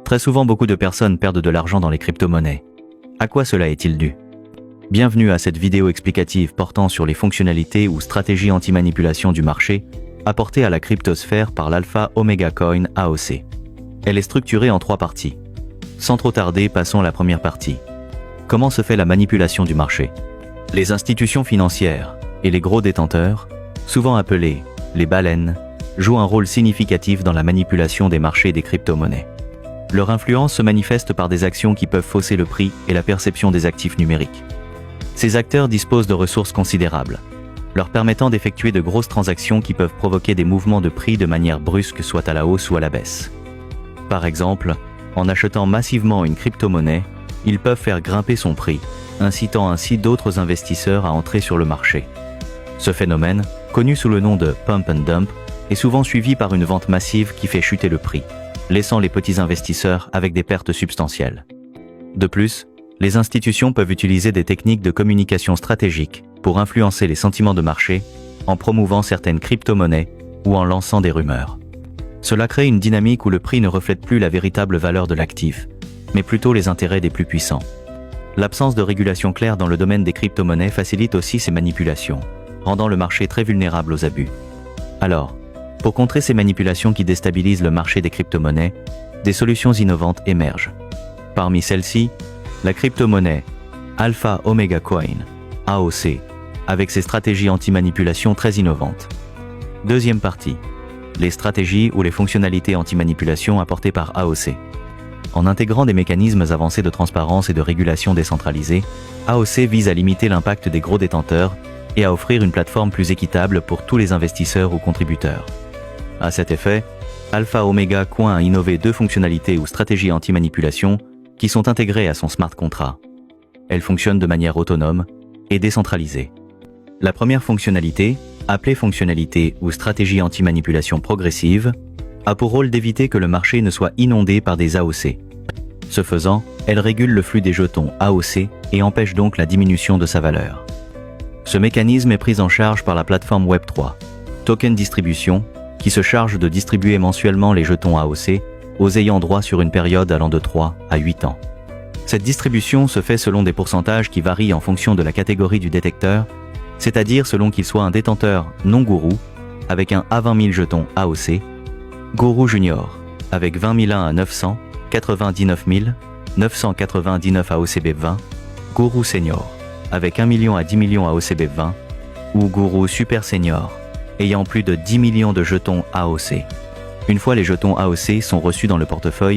Très souvent, beaucoup de personnes perdent de l'argent dans les crypto-monnaies. À quoi cela est-il dû? Bienvenue à cette vidéo explicative portant sur les fonctionnalités ou stratégies anti-manipulation du marché apportées à la cryptosphère par l'Alpha Omega Coin AOC. Elle est structurée en 3 parties. Sans trop tarder, passons à la première partie. Comment se fait la manipulation du marché? Les institutions financières et les gros détenteurs, souvent appelés les baleines, jouent un rôle significatif dans la manipulation des marchés des crypto-monnaies. Leur influence se manifeste par des actions qui peuvent fausser le prix et la perception des actifs numériques. Ces acteurs disposent de ressources considérables, leur permettant d'effectuer de grosses transactions qui peuvent provoquer des mouvements de prix de manière brusque, soit à la hausse ou à la baisse. Par exemple, en achetant massivement une crypto-monnaie, ils peuvent faire grimper son prix, incitant ainsi d'autres investisseurs à entrer sur le marché. Ce phénomène, connu sous le nom de pump and dump, est souvent suivi par une vente massive qui fait chuter le prix, laissant les petits investisseurs avec des pertes substantielles. De plus, les institutions peuvent utiliser des techniques de communication stratégique pour influencer les sentiments de marché en promouvant certaines crypto-monnaies ou en lançant des rumeurs. Cela crée une dynamique où le prix ne reflète plus la véritable valeur de l'actif, mais plutôt les intérêts des plus puissants. L'absence de régulation claire dans le domaine des crypto-monnaies facilite aussi ces manipulations, rendant le marché très vulnérable aux abus. Alors, pour contrer ces manipulations qui déstabilisent le marché des crypto-monnaies, des solutions innovantes émergent. Parmi celles-ci, la crypto-monnaie Alpha Omega Coin, AOC, avec ses stratégies anti-manipulation très innovantes. Deuxième partie, les stratégies ou les fonctionnalités anti-manipulation apportées par AOC. En intégrant des mécanismes avancés de transparence et de régulation décentralisée, AOC vise à limiter l'impact des gros détenteurs et à offrir une plateforme plus équitable pour tous les investisseurs ou contributeurs. À cet effet, Alpha Omega Coin a innové 2 fonctionnalités ou stratégies anti-manipulation qui sont intégrées à son smart contract. Elles fonctionnent de manière autonome et décentralisée. La première fonctionnalité, appelée fonctionnalité ou stratégie anti-manipulation progressive, a pour rôle d'éviter que le marché ne soit inondé par des AOC. Ce faisant, elle régule le flux des jetons AOC et empêche donc la diminution de sa valeur. Ce mécanisme est pris en charge par la plateforme Web3, Token Distribution, qui se charge de distribuer mensuellement les jetons AOC aux ayants droit sur une période allant de 3 à 8 ans. Cette distribution se fait selon des pourcentages qui varient en fonction de la catégorie du détecteur, c'est-à-dire selon qu'il soit un détenteur non gourou, avec un à 20 000 jetons AOC, gourou junior, avec 20 001 à 999 999 AOCB20, gourou senior, avec 1 million à 10 millions AOCB20, ou gourou super senior, ayant plus de 10 millions de jetons AOC. Une fois les jetons AOC sont reçus dans le portefeuille,